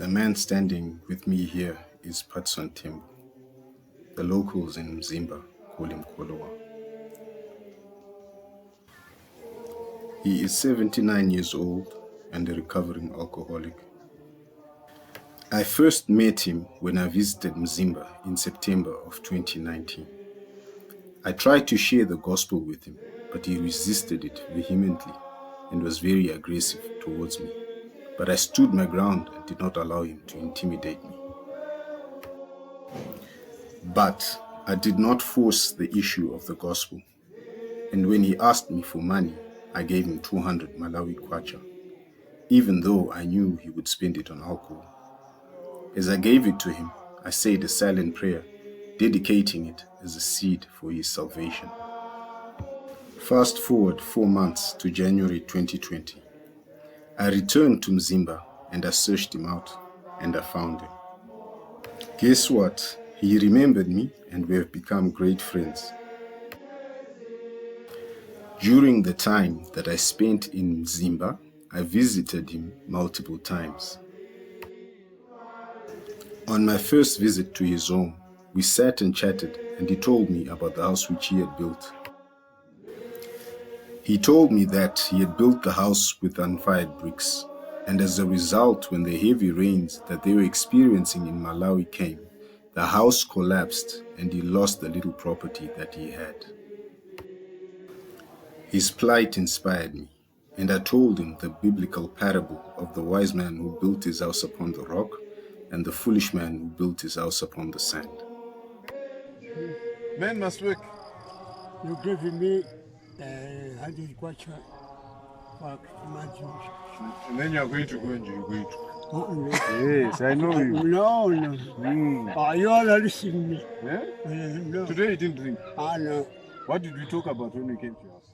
The man standing with me here is Patson Tembu. The locals in Mzimba call him Kolowa. He is 79 years old and a recovering alcoholic. I first met him when I visited Mzimba in September of 2019. I tried to share the gospel with him, but he resisted it vehemently and was very aggressive towards me. But I stood my ground and did not allow him to intimidate me. But I did not force the issue of the gospel. And when he asked me for money, I gave him 200 Malawi kwacha, even though I knew he would spend it on alcohol. As I gave it to him, I said a silent prayer, dedicating it as a seed for his salvation. Fast forward 4 months to January 2020. I returned to Mzimba and I searched him out and I found him. Guess what? He remembered me and we have become great friends. During the time that I spent in Mzimba, I visited him multiple times. On my first visit to his home, we sat and chatted and he told me about the house which he had built. He told me that he had built the house with unfired bricks, and as a result, when the heavy rains that they were experiencing in Malawi came, the house collapsed and he lost the little property that he had. His plight inspired me, and I told him the biblical parable of the wise man who built his house upon the rock and the foolish man who built his house upon the sand. Men must work. You giving me 100 kwacha for imagine. And then you're going to go and you're going to. Oh, Yes, I know you. no. You all listening me. Yeah? No. Today you didn't drink. No. What did we talk about when we came to your house?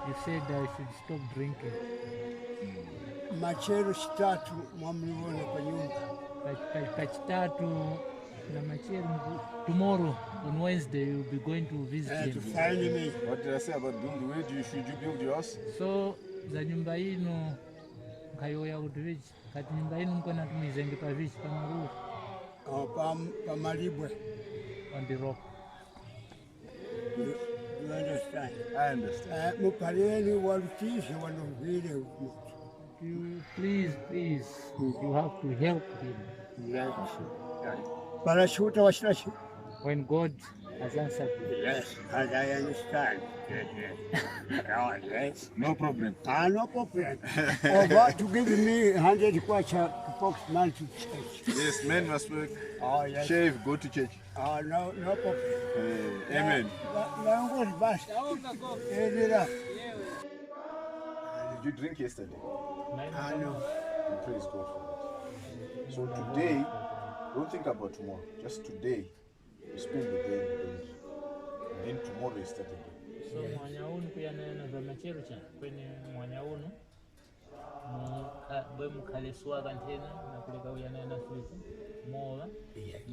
You said I should stop drinking. Macherecheta mwamliona kwa nyumba. Pachitatu na Macheru. Tomorrow on Wednesday you'll be going to visit him. To find me. What did I say about building? Where should you build your house? So za nyumba ino kayoya udrich. Kati nyumba ino mkona tumizenge pa vich pa maru. Pa Malibwe. On the rock. You understand? I understand. Mupaleni walutishi wanovile. Please, you have to help him. Parashuta washlashi. When God has answered you. Yes, and I understand. Yes. No problem. No problem. What to give me 100 kwacha to folks man to church. Yes, men must work. Oh, yes. Shave, go to church. No problem. Amen. Did you drink yesterday? No. Praise God for that. So today, don't think about tomorrow. Just today, you spend the day in the bed. And then tomorrow you start again. So mwanya unu kuyanena za Macherecheta kwenye mwanya unu bwe mukhaleswa kantena na kuleka uyanena swisi mola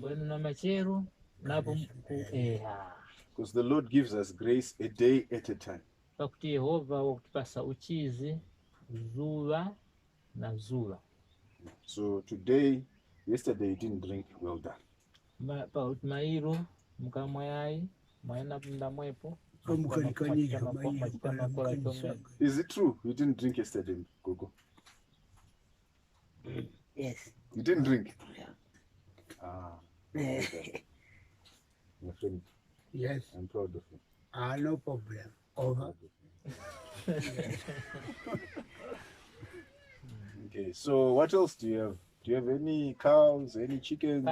bwenu na Macheru napo because the Lord gives us grace a day at a time. Pakuti Yehova wakutipasa uchizi zuva na zuva. So today, yesterday you didn't drink, well done. Pa mairo mukamwayai mwaena mda mwepo. Is it true you didn't drink yesterday, Gogo? Yes. You didn't drink? Yeah. Okay. My friend. Yes. I'm proud of you. No problem. Over. Okay, so what else do you have? Do you have any cows, any chickens,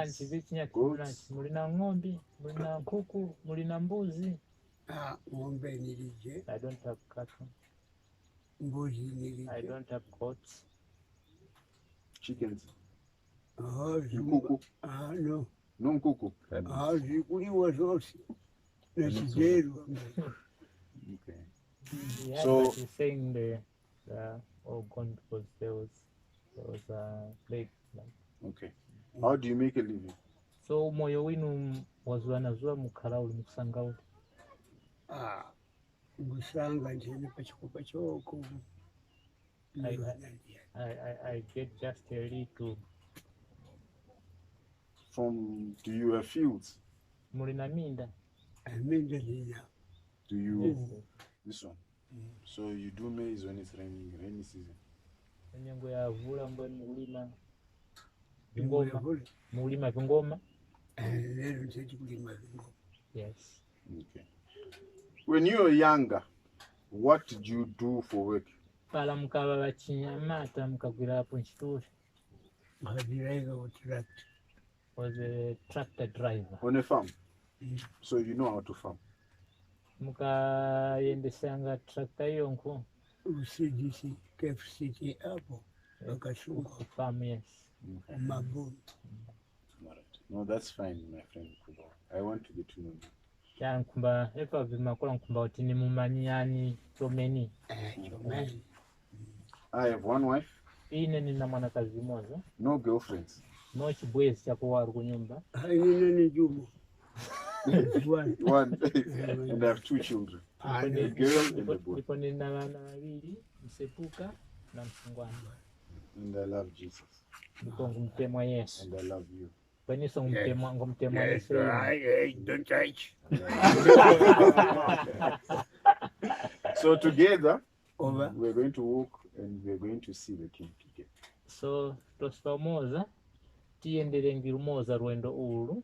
goats? Mulina ng'ombe, mulina kuku, mulina mbuzi. Ng'ombe nilije. I don't have cattle. Mbuzi nilije. I don't have goats. Chickens. Kuku. No. No kuku. Zikuliwa zote. Na sijeru. Okay. Yeah, so but he's saying the all gone because there was a plague. Okay. How do you make a living? So moyo winu wazwana zwa mukhala uli mukusanga uli. Gusanga ndine pachikopa choko. I get just a little. Do you have fields? Mulina minda. Minda ndina. Do you? Yes. This one. So you do maize when it's raining, rainy season. Nyango ya vula mbwe mulima. Vingoma. Mulima vingoma. Lero nsechi kulima vingoma. Yes. Okay. When you were younger, what did you do for work? Pala mukaba bachinyamata mukagwira hapo nchituri. Mahadiraika wa tractor. Was a tractor driver. On a farm? So you know how to farm? Mukayendesanga tractor yonku. CDC, KFCT hapo. Wakashuka. Farm, yes. Mabu. No, that's fine, my friend. I want to get to know you. Ya nkumba, epa vimakula nkumba utini mumanyani chomeni. Chomeni. I have one wife. Ine nina mwanakazi moja. No girlfriends. No chibwezi cha kuwaru kunyumba. Haina ni Juma. One. And I have 2 children. A girl and a boy. Nipo nina wana wawili, msepuka na mfungwana. And I love Jesus. Nipo ngumtemwa Yesu. And I love you. Kweniso ngumtemwa Yesu. Don't touch. So together, Over. we're going to walk and we're going to see the King together. So tosipamoza tiendere ngirumoza rwendo ulu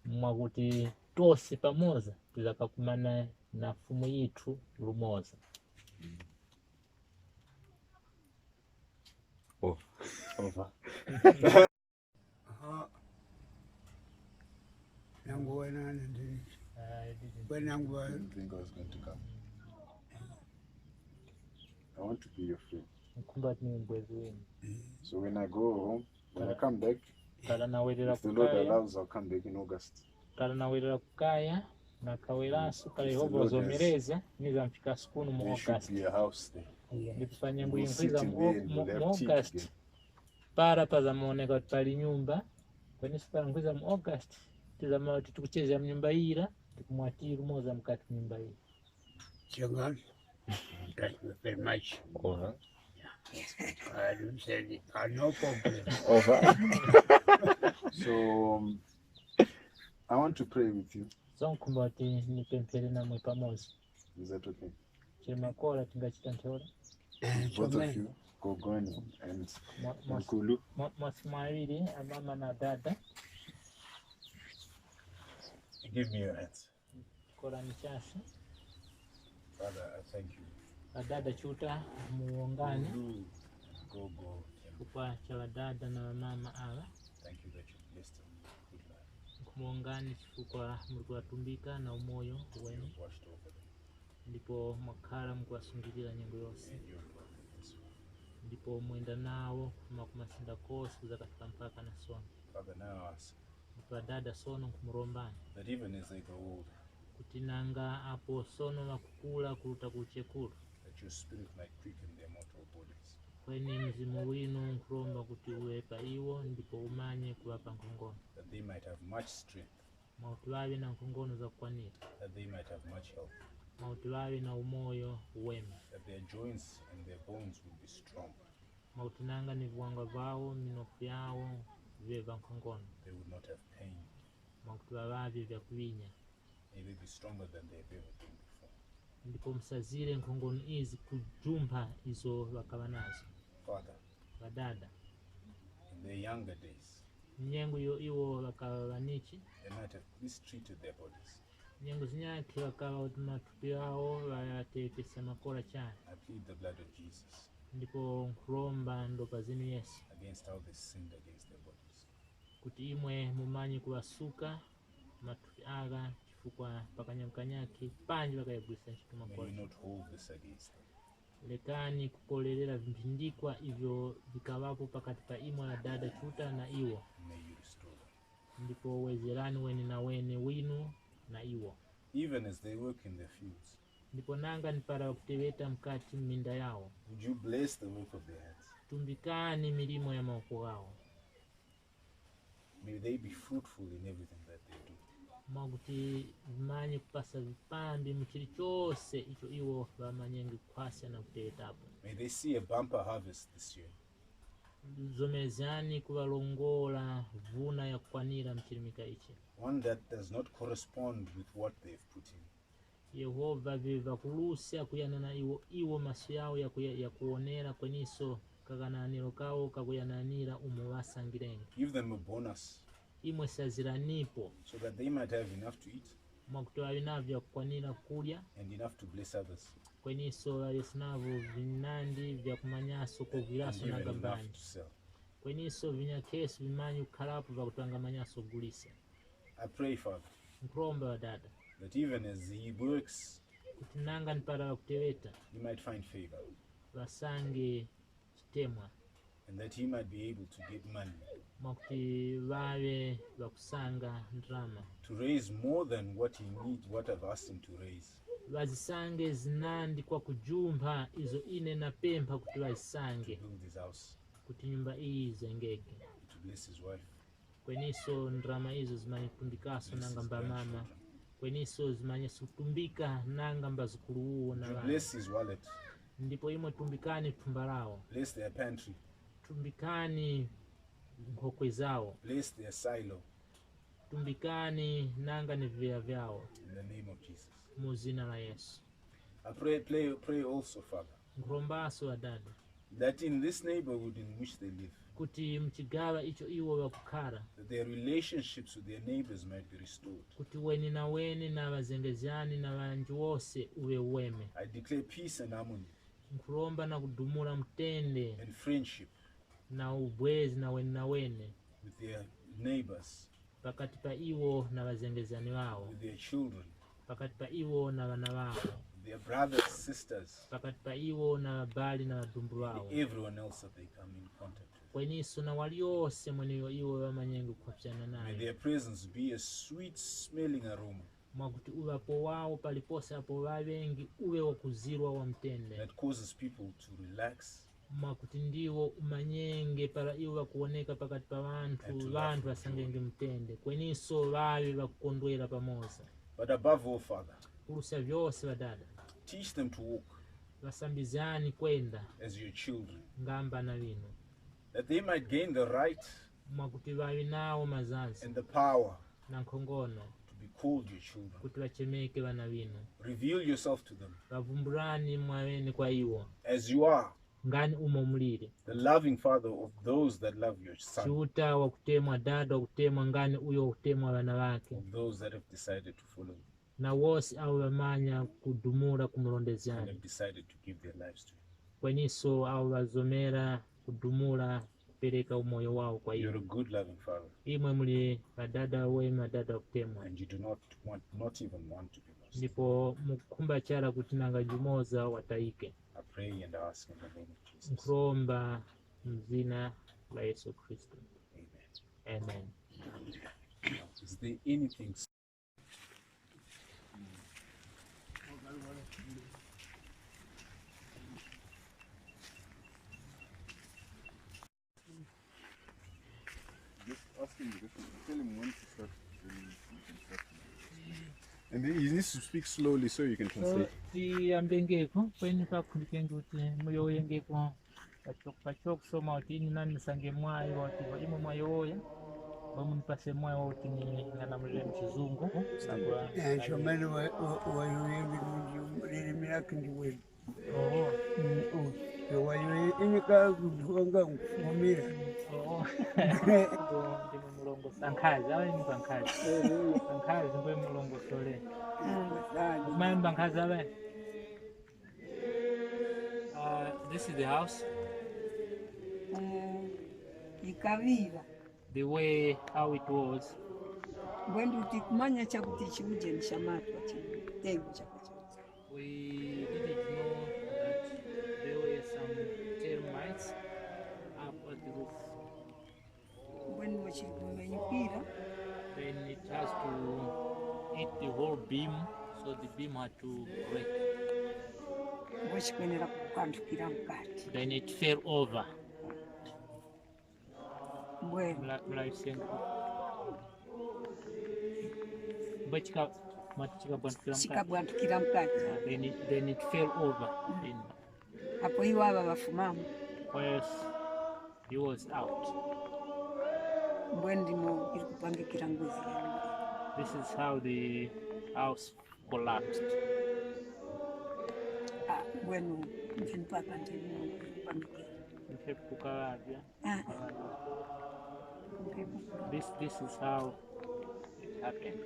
mwakuti tosi pamoza tizakakumana na fumu yitu rumoza. Over. Nangu wana ndini. Nangu I didn't think I was going to come. I want to be your friend. So when I go home, when I come back, if the Lord allows, I'll come back in August. Kukaya na kawelasu kala Yehova zomereza niza mfika sikunu mu There should August. be a house there. Ndikufanya We'll sit mbuyingiza in mu there and we'll have tea August. together. Para pazamoneka pali nyumba. Kwani sipangwiza mu August. Tizama tukucheza mu nyumba ira, tukumwatira moza mkati nyumba ira. Changani. Thank you very much. Over. I don't say it. No problem. Over. So I want to pray with you. So nkumbati nipempele na mwe pamoja. Is that okay? Chimakola tingachita ntola. Both of you, Gogoni and Mkulu. Mwasmawili amama na dada. Give me your hands. Kola nichasi. Father, I thank you. Dada chuta muungane. Gogo. Kwa cha dada na mama ala. Thank you that you blessed them with good life. Muungane kwa mtuatumbika na umoyo wenu. Washed over them. Ndipo makala mkwasungilira nyengo yose. And your blood. Ndipo mwenda nawo kumasinda kosi za katika mpaka na sono. Father, now I ask Kwa dada sono kumurombani. that even as they grow older, Kutinanga apo sono na kukula kuruta kuchekuru. that your spirit might quicken their mortal bodies. Kweni mzimu winu nkuromba kuti uwepa iwo ndipo umanye kuwapa nkongono. That they might have much strength. Mautiwawi na nkongono za kwanira. That they might have much health. Mautiwawi na umoyo uwema. That their joints and their bones will be strong. Mautinanga ni viwanga vao, minofu yao, veva nkongono. They would not have pain. Mautiwawavi vya kuwinya. May they be stronger than they have ever been before. Ndipo msazire nkongono izi kujumpa izo wakaba nazo. Father, Wadada. in their younger days, Nyengu iwo wakaba wanichi. they might have mistreated their bodies. Nyengu zinyaki wakaba matupi yao wayatetesa makola chani. I plead the blood of Jesus Ndipo nkuromba ndopa zinu Yesu. against how they sinned against their bodies. Kuti imwe mumanyi kuwasuka matupi aga chifukwa pakanyamkanyaki panji wakayagwisa nchitu May makola. you not hold this against them. Lekani kukolelela vimpindikwa ivyo vikawapo pakati pa imwe na dada chuta na iwo. May you restore them. Ndipo wezerani weni na wene winu na iwo. Even as they work in their fields, Ndipo nanga nipara wakuteweta mkati minda yao. would you bless the work of their hands? Tumbikani milimo ya mauko yao. May they be fruitful in everything that they do. mwakuti vimanye kupasa vipambi muchili chose icho iwo vamanyenge kukhwasya na kutetapo. May they see a bumper harvest this year. Zomezani kuvalongola vuna ya kukwanira mchilimika ichi. One that does not correspond with what they've put in. Yehova vivakulusya kuyanana iwo maso yawo ya kuonera kweniso kakananiro kawo kakuyananira umuwasangirenge. Give them a bonus imwe saziranipo so that they might have enough to eat mwakuti wavinavyo kukwanira kulya and enough to bless others kweniso valesinavo vinandi vyakumanyaso and koviraso even nagambani enough to sell. kweniso vinyakesu vimanyi kukhalapo vakutwanga manyaso ogulisa. I pray, Father, Nkulomba wadada that even as he works, kuti nanga nipata vakuteweta he might find favor vasange chitemwa and that he might be able to get money mwakuti vave vakusanga ndrama to raise more than what he needs, what I've asked him to raise. vazisange zinandi kwa kujumba izo ine napempha kuti To vazisange build his house, kuti nyumba iyi izengeke. to bless his wife, Kweniso ndrama izo zimanye kutumbikaso bless nanga his mba mama grandchildren, kweniso zimanye sutumbika nanga mbazukulu uwo na to vana bless his wallet, ndipo imwe tumbikani thumba lawo bless their pantry, tumbikani nkhokwe zawo bless their silo, tumbikani nanga ni viya vyawo in the name of Jesus. mu zina la Yesu. I pray also, Father, Nkulombaso wadada that in this neighborhood in which they live, kuti mchigawa icho iwo vakukhala that their relationships with their neighbors might be restored. kuti weni na vazengezyani na vanji wose uwe uweme. I declare peace and harmony Nkulomba na kudumula mtende and friendship na ubwezi na wene with their neighbors, pakati pa iwo na vazengezyani wawo, with their children, pakati pa iwo na vana vawo, with their brothers, sisters, pakati pa iwo na vabali na vadumbu wawo, and everyone else that they come in contact with. kweniso na waliyose mweneyo iwo vamanyenge kukhwapsyana May naye their presence be a sweet smelling aroma mwakuti uvapo wawo palipose apo vavengi uwe wakuzirwa wa mtende that causes people to relax mwakuti ndiwo umanyenge para iwo vakuoneka pakati pa vanthu vasangenge mtende kweniso vave vakukondwera pamoza. But above all, Father, Kulusya vyose vadada teach them to walk vasambizani kwenda as your children, ngamba na vino that they might gain the right mwakuti vavi nawo mazazi and the power na nkhongono to be called your children. kuti vachemeke vana vino. Reveal yourself to them Vavumbulani mwavene kwa iwo as you are ngani umo mulire the loving Father of those that love your Son, ciuta wakutemwa dada wakutemwa ngani uyo wakutemwa vana vake of those that have decided to follow you na wose avo vamanya kudumula and kumulondezyani have decided to give their lives to you. kweniso avo vazomera kudumula kupereka umoyo wawo kwa You're iwo. a good loving Father, Imwe muli vadada wema vadada wakutemwa and you do not even want to be lost. ndipo mukukhumba chala kuti nanga jumoza wataike. I pray and ask in the name of Jesus. Nkulomba mzina la Yesu Kristo. Amen. Amen. Is there anything? Just ask him the question. Tell him when to start. Then you can start. And then he needs to speak slowly so you can So translate. tiyambengeko kweni pakhulikenge kuti muyoyengeko pachoko kusoma kuti inu nani nisange mwayo wati imwe mwayoya vamunipase mwayo woti ni nganamulire mchizungu sakwa Nshomani wayoyengi lilimi lake ndiwenu. Inika kudwanga ngumira. ndimwe mulongo sankhazi awa ini pankhazi sankhazi ngwe mulongo sole mayamba nkhazi awa. This is the house, ikavira the way how it was. bwendi kuti kumanya chakuti chiujeni chamatwa chitengo chakachaza We didn't know that there were some termites up at the roof. bwendi mwachiri kumenyukira Then it has to eat the whole beam, so the beam had to break. wachikwenera kukandukira mukati Then it fell over. bwendi chikabwantukira mukati then it fell over in apo iwo ava vafumamu where he was out. mbwe ndimo iri kupangikira ngozi yangu. This is how the house collapsed. Mbwenu mfini papa ndimo iri kupangikira. This is how it happened.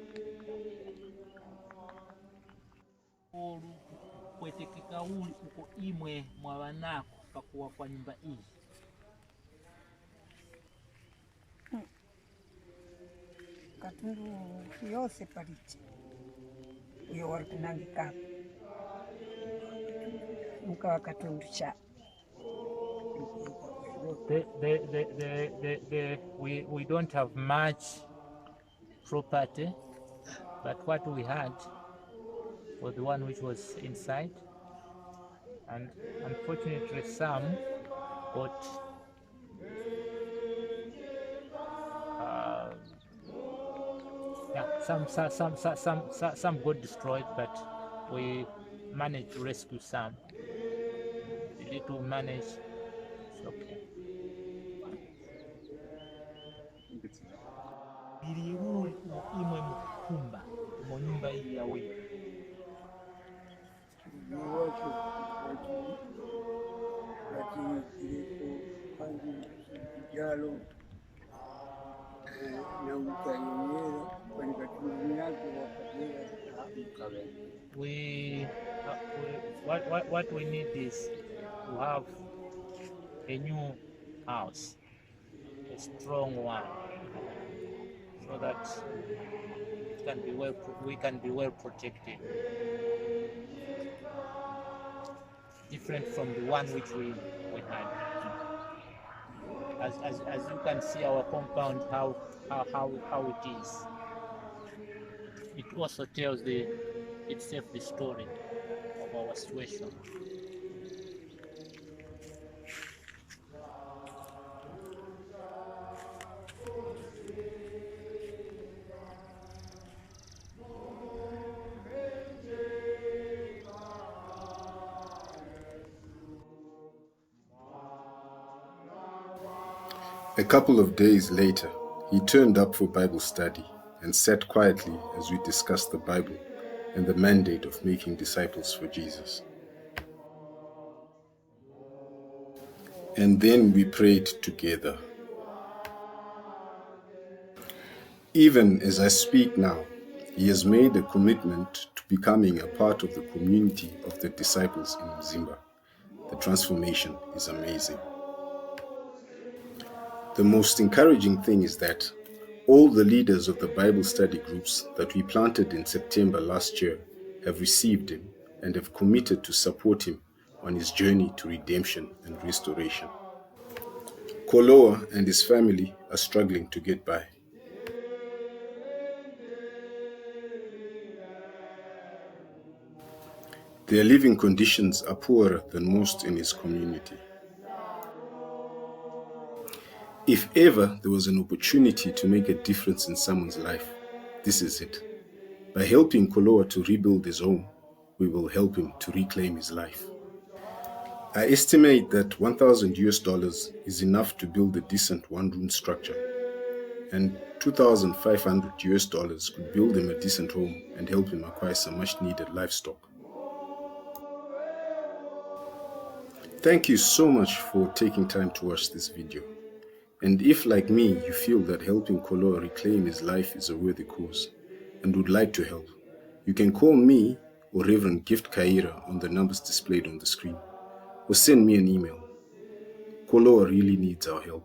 Kwetekeka uli uko imwe mwa wanako pakuwa kwa nyumba hii. Katundu yose palichi uyo wari kunangikapo mukawa katundu cha we don't have much property, but what we had was the one which was inside, and unfortunately some got some got destroyed, but we managed to rescue some. The little managed, it's okay. Biriru imwe mukumba mu nyumba hii ya wewe. What we need is to have a new house, a strong one, so that we can be well protected, different from the one which we had. As you can see, our compound how it is. It also tells itself the story of our situation. A couple of days later, he turned up for Bible study and sat quietly as we discussed the Bible and the mandate of making disciples for Jesus. And then we prayed together. Even as I speak now, he has made a commitment to becoming a part of the community of the disciples in Mzimba. The transformation is amazing. The most encouraging thing is that all the leaders of the Bible study groups that we planted in September last year have received him and have committed to support him on his journey to redemption and restoration. Kolowa and his family are struggling to get by. Their living conditions are poorer than most in his community. If ever there was an opportunity to make a difference in someone's life, this is it. By helping Kolowa to rebuild his home, we will help him to reclaim his life. I estimate that $1,000 is enough to build a decent one-room structure, and $2,500 could build him a decent home and help him acquire some much-needed livestock. Thank you so much for taking time to watch this video. And if, like me, you feel that helping Kolowa reclaim his life is a worthy cause and would like to help, you can call me or Reverend Gift Kaira on the numbers displayed on the screen, or send me an email. Kolowa really needs our help.